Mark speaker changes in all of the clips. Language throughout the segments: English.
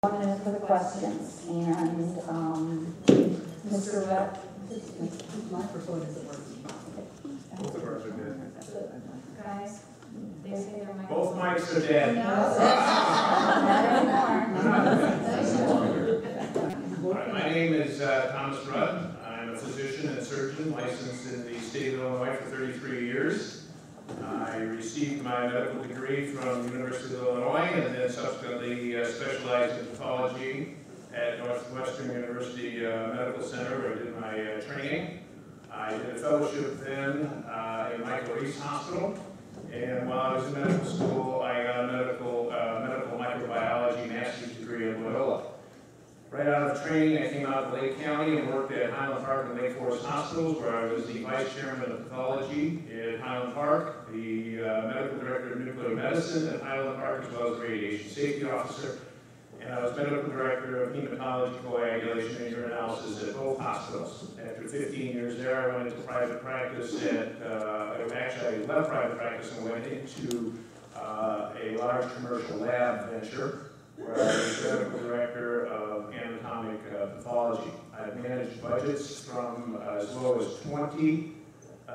Speaker 1: 1 minute for the questions, and Mr. Rudd.
Speaker 2: Whose microphone isn't working?
Speaker 3: Both of ours are dead.
Speaker 1: Guys, they say their microphone.
Speaker 3: Both mics are dead.
Speaker 1: Not
Speaker 3: My name is Thomas Rudd. I'm a physician and surgeon licensed in the state of Illinois for 33 years. I received my medical degree from the University of Illinois and then subsequently specialized in pathology at Northwestern University Medical Center, where I did my training. I did a fellowship then in Michael Reese Hospital, and while I was in medical school, I got a medical microbiology master's degree at Loyola. Right out of training, I came out to Lake County and worked at Highland Park and Lake Forest Hospitals, where I was the vice chairman of pathology at Highland Park, the medical director of nuclear medicine at Highland Park, as well as radiation safety officer, and I was medical director of hematology, coagulation, and urinalysis at both hospitals. After 15 years there, I went into private practice actually I left private practice and went into a large commercial lab venture, where I was medical director of anatomic pathology. I've managed budgets from as low as $20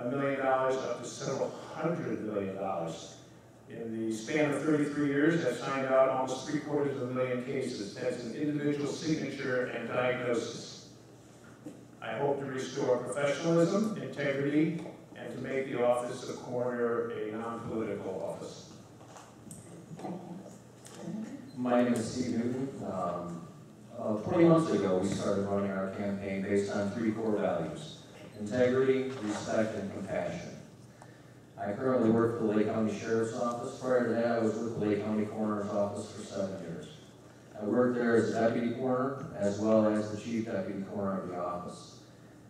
Speaker 3: million up to several $100 million. In the span of 33 years, I've signed out almost 750,000 cases. That's an individual signature and diagnosis. I hope to restore professionalism, integrity, and to make the office of coroner a non-political office.
Speaker 4: My name is Steve Newton. 20 months ago, we started running our campaign based on 3 core values: integrity, respect, and compassion. I currently work for the Lake County Sheriff's Office. Prior to that, I was with the Lake County Coroner's Office for 7 years. I worked there as deputy coroner, as well as the chief deputy coroner of the office.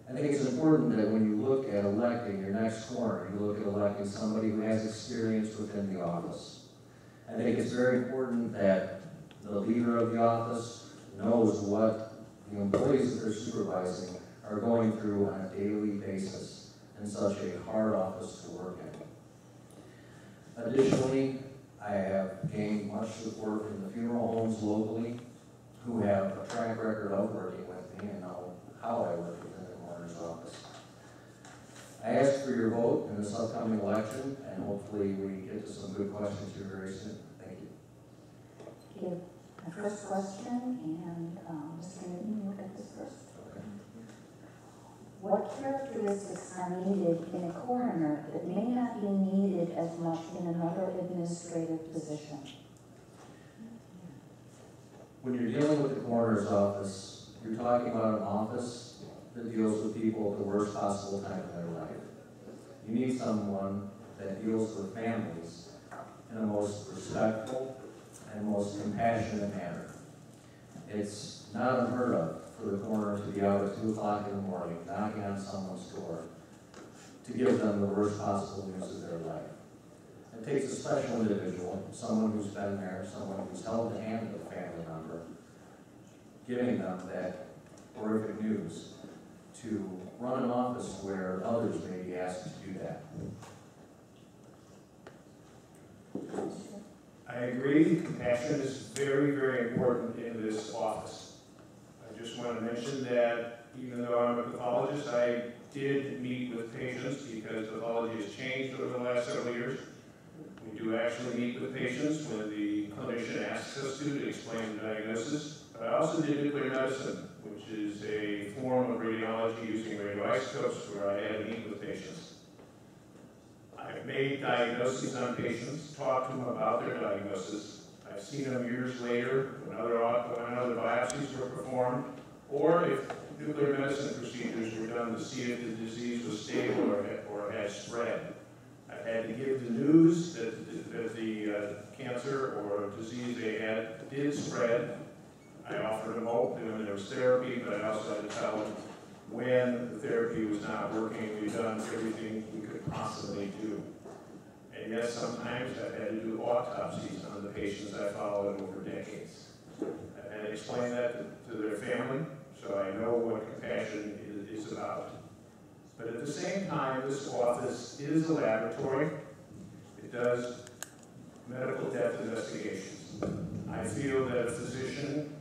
Speaker 4: I think it's important that when you look at electing your next coroner, you look at electing somebody who has experience within the office. I think it's very important that the leader of the office knows what the employees that they're supervising are going through on a daily basis in such a hard office to work in. Additionally, I have gained much support from the funeral homes locally, who have a track record of working with me and know how I work within the coroner's office. I ask for your vote in this upcoming election, and hopefully we get to some good questions here very soon. Thank you.
Speaker 1: Thank you. My first question, and Mr. Newton, you look at this first.
Speaker 4: Okay.
Speaker 1: What characteristics are needed in a coroner that may not be needed as much in another administrative position?
Speaker 4: When you're dealing with the coroner's office, you're talking about an office that deals with people at the worst possible time in their life. You need someone that deals with families in the most respectful and most compassionate manner. It's not unheard of for the coroner to be out at 2 o'clock in the morning, knocking on someone's door to give them the worst possible news of their life. It takes a special individual, someone who's been there, someone who's held the hand of a family member, giving them that horrific news, to run an office where others may be asked to do that.
Speaker 3: I agree. Compassion is very, very important in this office. I just want to mention that even though I'm a pathologist, I did meet with patients because pathology has changed over the last several years. We do actually meet with patients when the clinician asks us to explain the diagnosis. But I also did nuclear medicine, which is a form of radiology using radioisotopes where I had to meet with patients. I've made diagnoses on patients, talked to them about their diagnosis. I've seen them years later when other biopsies were performed, or if nuclear medicine procedures were done to see if the disease was stable or had spread. I've had to give the news that the cancer or disease they had did spread. I offered them hope when there was therapy, but I also had to tell them when the therapy was not working. We've done everything we could possibly do. And yes, sometimes I've had to do autopsies on the patients I followed over decades. I've had to explain that to their family, so I know what compassion is about. But at the same time, this office is a laboratory. It does medical death investigations. I feel that a physician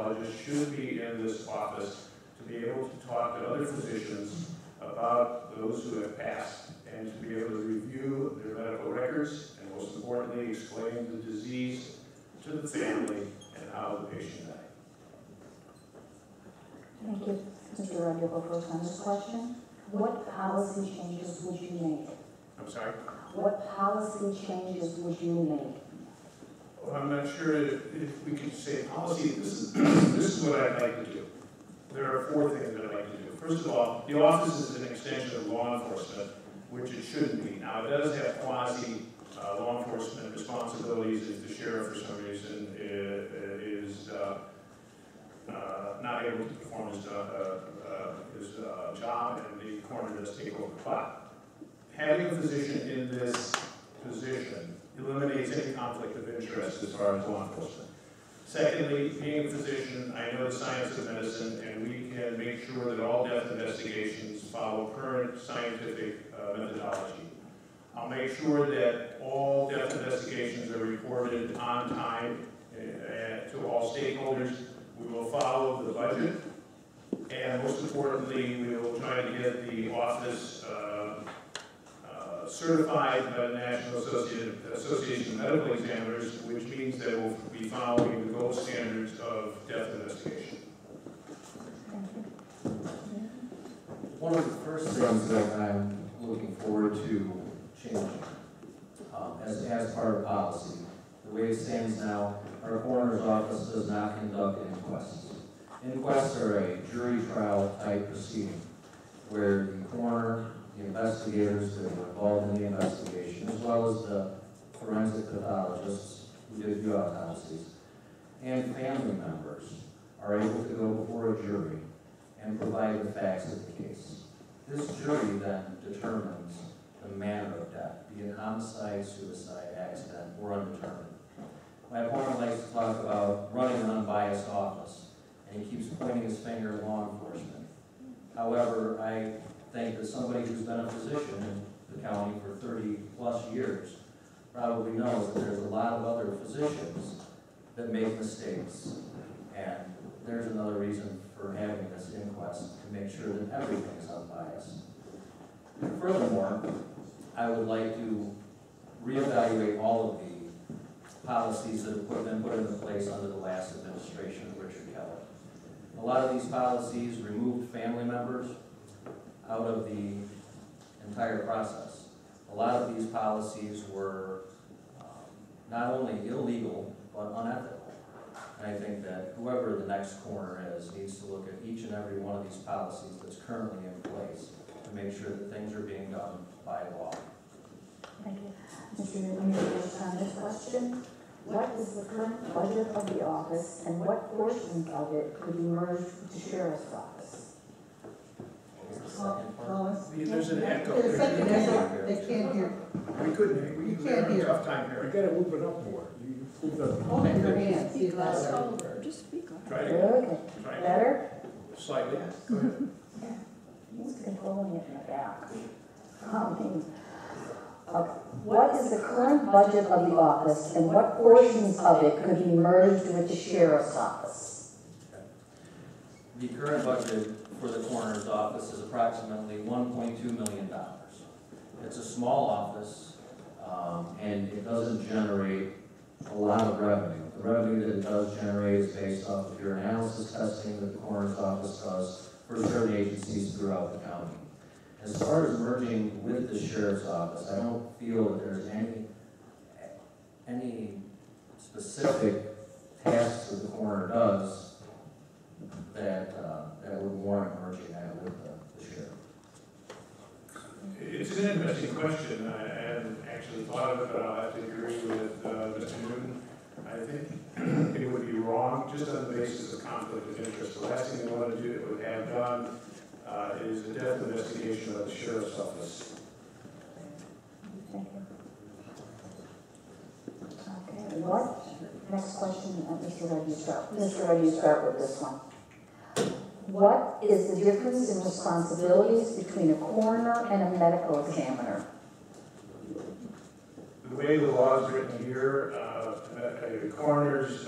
Speaker 3: pathologist should be in this office to be able to talk to other physicians about those who have passed and to be able to review their medical records and most importantly explain the disease to the family and how the patient died.
Speaker 1: Thank you. Mr. Rudd, you'll go first on this question. What policy changes would you make?
Speaker 3: I'm sorry?
Speaker 1: What policy changes would you make?
Speaker 3: Well, I'm not sure if we could say policy. This is what I'd like to do. There are 4 things that I'd like to do. First of all, the office is an extension of law enforcement, which it shouldn't be. Now, it does have quasi law enforcement responsibilities if the sheriff for some reason is not able to perform his job and the coroner does take over. But having a physician in this position eliminates any conflict of interest as far as law enforcement. Secondly, being a physician, I know the science of medicine, and we can make sure that all death investigations follow current scientific methodology. I'll make sure that all death investigations are reported on time to all stakeholders. We will follow the budget, and most importantly, we will try to get the office certified by the National Association of Medical Examiners, which means that we'll be following the gold standards of death investigation.
Speaker 4: One of the first things that I'm looking forward to changing as part of policy, the way it stands now, our coroner's office does not conduct inquests. Inquests are a jury trial type proceeding where the coroner, the investigators that were involved in the investigation, as well as the forensic pathologists who did the autopsies, and family members are able to go before a jury and provide the facts of the case. This jury then determines the manner of death, be it homicide, suicide, accident, or undetermined. My opponent likes to talk about running an unbiased office, and he keeps pointing his finger at law enforcement. However, I think that somebody who's been a physician in the county for 30-plus years probably knows that there's a lot of other physicians that make mistakes, and there's another reason for having this inquest, to make sure that everything is unbiased. And furthermore, I would like to reevaluate all of the policies that have been put into place under the last administration of Richard Keller. A lot of these policies removed family members out of the entire process. A lot of these policies were not only illegal, but unethical. And I think that whoever the next coroner is needs to look at each and every one of these policies that's currently in place to make sure that things are being done by law.
Speaker 1: Thank you. Mr. Newman, on this question, what is the current budget of the office and what portions of it could be merged with the sheriff's office?
Speaker 2: Hollis?
Speaker 3: There's an echo.
Speaker 2: The second echo, they can't hear.
Speaker 3: We couldn't, we
Speaker 2: You can't hear.
Speaker 3: have a tough time
Speaker 5: You
Speaker 3: hearing.
Speaker 5: gotta move it up more.
Speaker 2: Hold up your hands, speak louder.
Speaker 6: Over, just speak on it.
Speaker 3: Try it again.
Speaker 1: Okay,
Speaker 3: Try it.
Speaker 1: better?
Speaker 3: Slightly. Go ahead.
Speaker 1: He's controlling it in the back. Okay. What is the current budget of the office and what portions of it could be merged with the sheriff's office?
Speaker 4: The current budget for the coroner's office is approximately $1.2 million. It's a small office, and it doesn't generate a lot of revenue. The revenue that it does generate is based off of your analysis testing that the coroner's office does for certain agencies throughout the county. As far as merging with the sheriff's office, I don't feel that there's any specific tasks that the coroner does that would warrant merging that with the sheriff.
Speaker 3: It's an interesting question. I hadn't actually thought of it, but I'll have to agree with Mr. Newton. I think it would be wrong just on the basis of conflict of interest. The last thing we want to do, have done, is a death investigation of the sheriff's office.
Speaker 1: Thank you. Okay, what? Next question, Mr. Rudd, you start. Mr. Rudd, you start with this one. What is the difference in responsibilities between a coroner and a medical examiner?
Speaker 3: The way the law is written here, a coroner's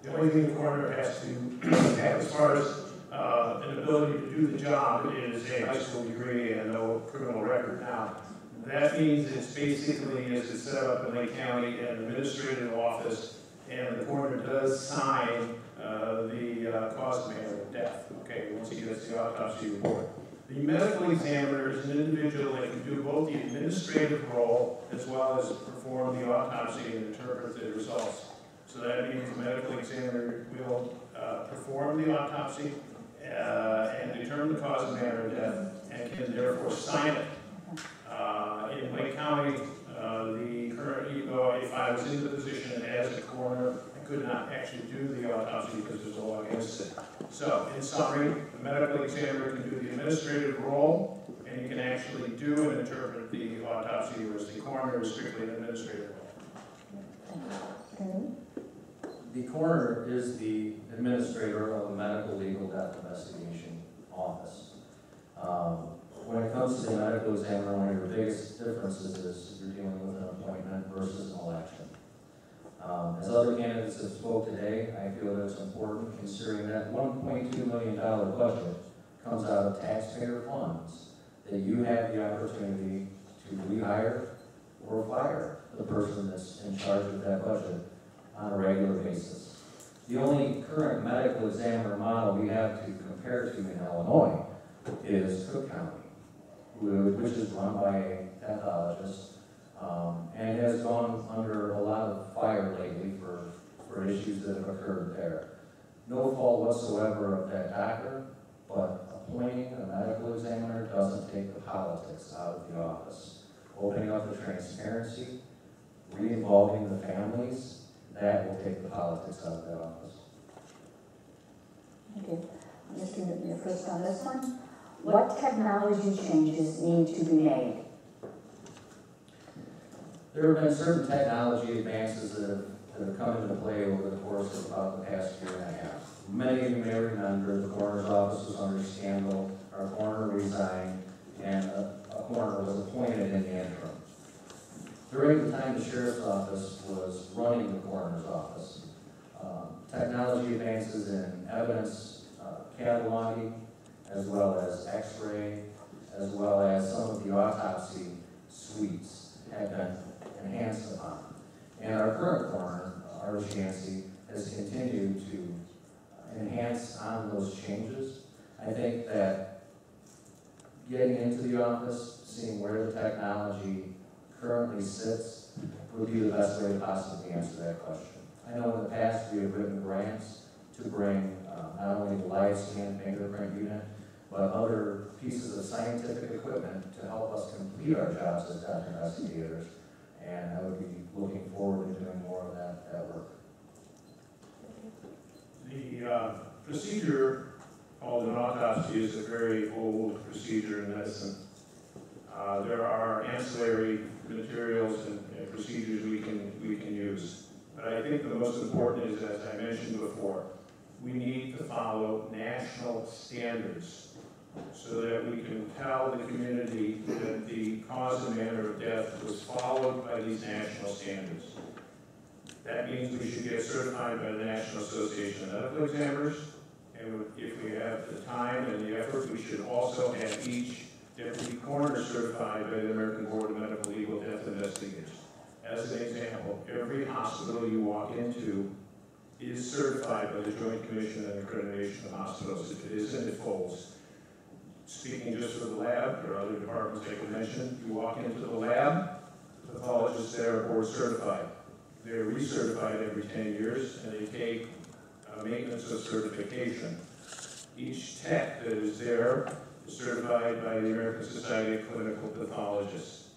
Speaker 3: The only thing the coroner has to have as far as an ability to do the job is a high school degree and no criminal record. Now, that means it's basically, as it's set up in Lake County, an administrative office, and the coroner does sign the cause and manner of death. Okay, once he gets the autopsy report. The medical examiner is an individual that can do both the administrative role as well as perform the autopsy and interpret the results. So that means the medical examiner will perform the autopsy and determine the cause and manner of death and can therefore sign it. In Lake County, the current, if I was in the position as a coroner, I could not actually do the autopsy because there's a law against it. So, in summary, the medical examiner can do the administrative role, and he can actually do and interpret the autopsy, whereas the coroner is strictly an administrative role.
Speaker 4: The coroner is the administrator of a medical legal death investigation office. When it comes to the medical examiner, one of your biggest differences is you're dealing with an appointment versus an election. As other candidates have spoke today, I feel that it's important considering that $1.2 million budget comes out of taxpayer funds, that you have the opportunity to rehire or fire the person that's in charge of that budget on a regular basis. The only current medical examiner model we have to compare to in Illinois is Cook County, which is run by a pathologist, and has gone under a lot of fire lately for issues that have occurred there. No fault whatsoever of that doctor, but appointing a medical examiner doesn't take the politics out of the office. Opening up the transparency, re-involving the families, that will take the politics out of that office.
Speaker 1: Okay. Mr. Newton, you're first on this one. What technology changes need to be made?
Speaker 4: There have been certain technology advances that have come into play over the course of about the past year and a half. Many of you may remember the coroner's office was under scandal, our coroner resigned, and a coroner was appointed in the interim. During the time the sheriff's office was running the coroner's office, technology advances in evidence cataloging, as well as x-ray, as well as some of the autopsy suites have been enhanced upon. And our current coroner, Artis Yancey, has continued to enhance on those changes. I think that getting into the office, seeing where the technology currently sits, would be the best way to possibly answer that question. I know in the past we have written grants to bring not only the live scan fingerprint unit, but other pieces of scientific equipment to help us complete our jobs as death investigators. And I would be looking forward to doing more of that work.
Speaker 3: The procedure called an autopsy is a very old procedure in medicine. There are ancillary materials and procedures we can use. But I think the most important is, as I mentioned before, we need to follow national standards so that we can tell the community that the cause and manner of death was followed by these national standards. That means we should get certified by the National Association of Medical Examiners, and if we have the time and the effort, we should also have each deputy coroner certified by the American Board of Medical Legal Death Investigators. As an example, every hospital you walk into is certified by the Joint Commission on Accreditation of Hospitals. If it isn't, it folds. Speaking just for the lab, or other departments I could mention, you walk into the lab, pathologists there are board certified. They're recertified every 10 years, and they take maintenance of certification. Each tech that is there is certified by the American Society of Clinical Pathologists.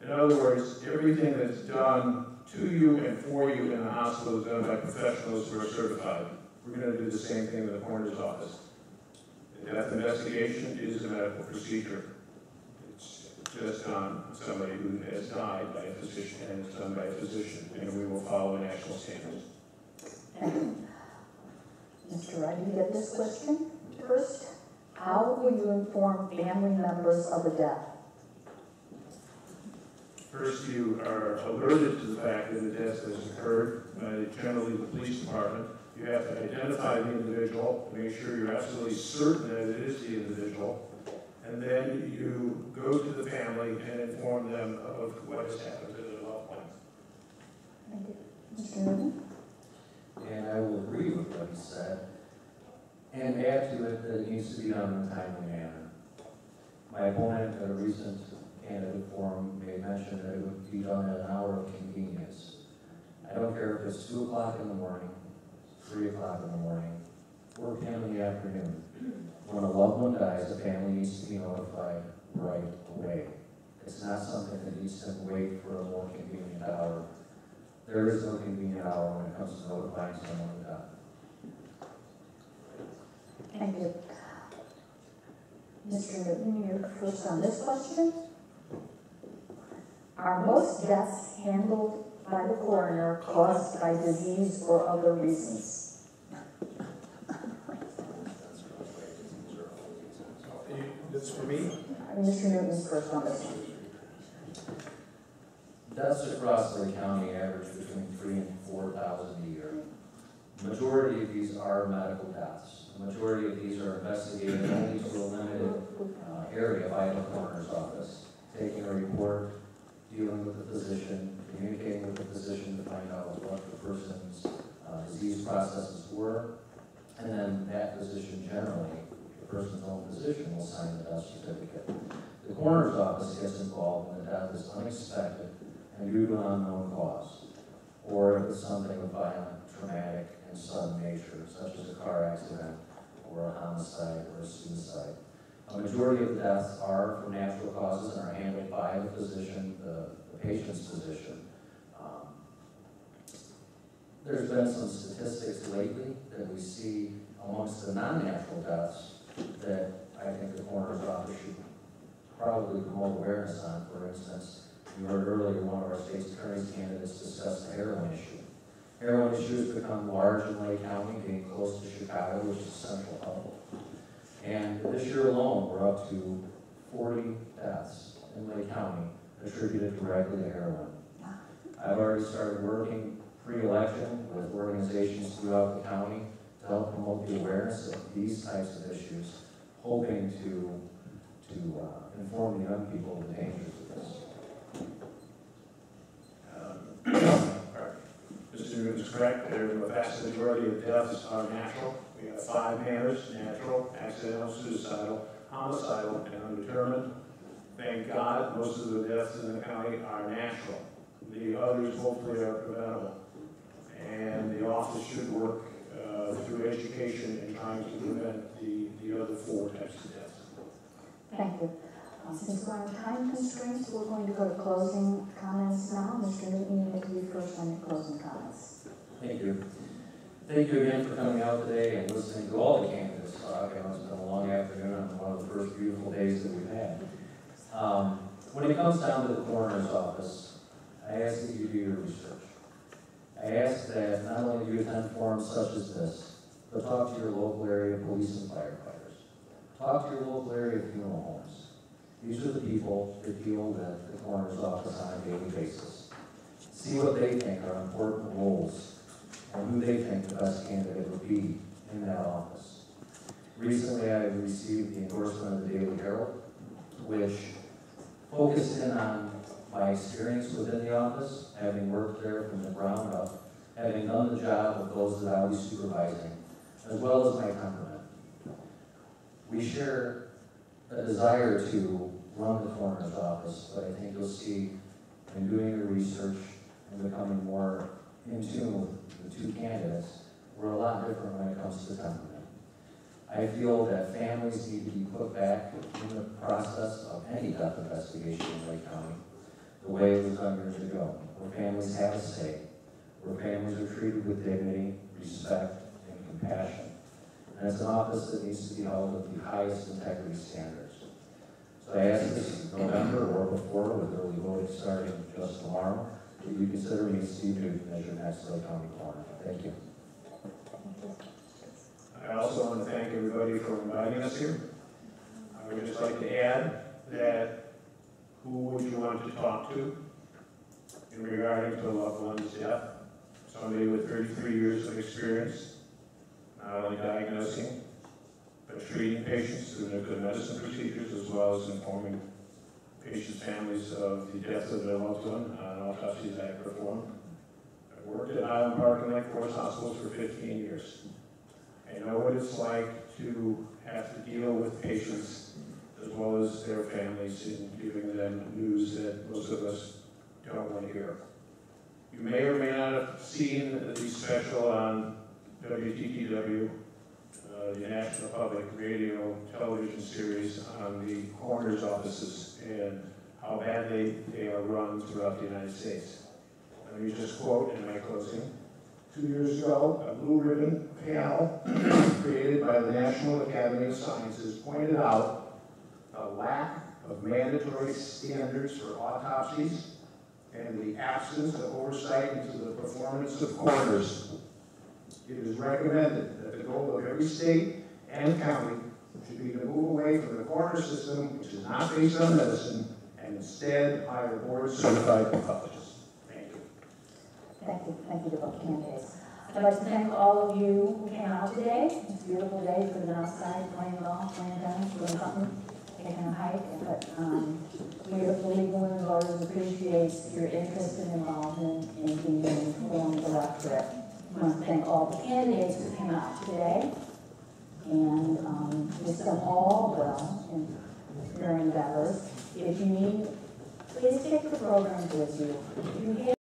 Speaker 3: In other words, everything that's done to you and for you in the hospital is done by professionals who are certified. We're going to do the same thing in the coroner's office. The death investigation is a medical procedure. It's just on somebody who has died by a physician, and it's done by a physician, and we will follow national standards.
Speaker 1: Thank you. Mr. Wright, you get this question first. How will you inform family members of the death?
Speaker 3: First, you are alerted to the fact that a death has occurred by generally the police department. You have to identify the individual, make sure you're absolutely certain that it is the individual, and then you go to the family and inform them of what has happened to their loved one.
Speaker 1: Thank you. Mr. Newman?
Speaker 4: And I will agree with what he said, and add to it that it needs to be done in a timely manner. My opponent at a recent candidate forum made mention that it would be done at an hour of convenience. I don't care if it's 2 o'clock in the morning, 3 o'clock in the morning, 4 p.m. in the afternoon. When a loved one dies, the family needs to be notified right away. It's not something that needs to wait for a more convenient hour. There is no convenient hour when it comes to notifying someone who died.
Speaker 1: Thank you. Mr. Newton, you're first on this question. Are most deaths handled by the coroner caused by disease or other reasons?
Speaker 3: That's for me?
Speaker 1: Mr. Newton's first on this one.
Speaker 4: Deaths across Lake County average between 3,000 and 4,000 a year. The majority of these are medical deaths. The majority of these are investigated only to a limited area by the coroner's office, taking a report, dealing with the physician, communicating with the physician to find out what the person's disease processes were, and then that physician generally, the person's own physician, will sign the death certificate. The coroner's office gets involved when the death is unexpected and due to an unknown cause, or if it's something of violent, traumatic, and sudden nature, such as a car accident, or a homicide, or a suicide. A majority of the deaths are from natural causes and are handled by the physician, the patient's physician. There's been some statistics lately that we see amongst the non-natural deaths that I think the coroner's office should probably promote awareness on. For instance, you heard earlier one of our state's attorney's candidates discuss the heroin issue. Heroin issue has become large in Lake County, being close to Chicago, which is a central hub. And this year alone, we're up to 40 deaths in Lake County attributed directly to heroin. I've already started working pre-election with organizations throughout the county to help promote the awareness of these types of issues, hoping to inform the young people of the dangers of this.
Speaker 3: Mr. Newton is correct. The vast majority of deaths are natural. We have 5 manners: natural, accidental, suicidal, homicidal, and undetermined. Thank God most of the deaths in the county are natural. The others hopefully are preventable. And the office should work through education in trying to prevent the other 4 types of deaths.
Speaker 1: Thank you. Since we're on time constraints, we're going to go to closing comments now. Mr. Newton, you need to be first on your closing comments.
Speaker 4: Thank you. Thank you again for coming out today and listening to all the candidates talk. I know it's been a long afternoon and one of the first beautiful days that we've had. When it comes down to the coroner's office, I ask that you do your research. I ask that not only do you attend forums such as this, but talk to your local area police and firefighters. Talk to your local area funeral homes. These are the people that deal with the coroner's office on a daily basis. See what they think are important roles and who they think the best candidate would be in that office. Recently, I received the endorsement of the Daily Herald, which focused in on my experience within the office, having worked there from the ground up, having done the job of those that I'll be supervising, as well as my temperament. We share a desire to run the coroner's office, but I think you'll see in doing your research and becoming more in tune with the 2 candidates, we're a lot different when it comes to temperament. I feel that families need to be put back in the process of any death investigation in Lake County the way it was done years ago, where families have a say, where families are treated with dignity, respect, and compassion. And it's an office that needs to be held with the highest integrity standards. So I ask this November or before, with early voting starting just tomorrow, that you consider me Steve Newton as your next Lake County coroner. Thank you.
Speaker 3: I also want to thank everybody for inviting us here. I would just like to add that who would you want to talk to in regarding to a loved one's death? Somebody with 33 years of experience, not only diagnosing, but treating patients through nuclear medicine procedures, as well as informing patients' families of the death of their loved one on autopsies I have performed. I've worked at Highland Park and Lake Forest hospitals for 15 years. I know what it's like to have to deal with patients as well as their families in giving them news that most of us don't want to hear. You may or may not have seen the special on WTTW, the National Public Radio television series on the coroner's offices and how bad they are run throughout the United States. Let me just quote in my closing. 2 years ago, a blue ribbon panel created by the National Academy of Sciences pointed out the lack of mandatory standards for autopsies and the absence of oversight into the performance of coroners. It is recommended that the goal of every state and county should be to move away from the coroner system, which is not based on medicine, and instead hire board-certified pathologists. Thank you.
Speaker 1: Thank you to both candidates. I'd like to thank all of you who came out today. It's a beautiful day. You could have been outside playing golf, playing tennis, doing something, taking a hike. But we at the League of Women Voters appreciate your interest and involvement in being an informed electorate. I want to thank all the candidates who came out today and wish them all well in their endeavors. If you need, please take the programs with you. If you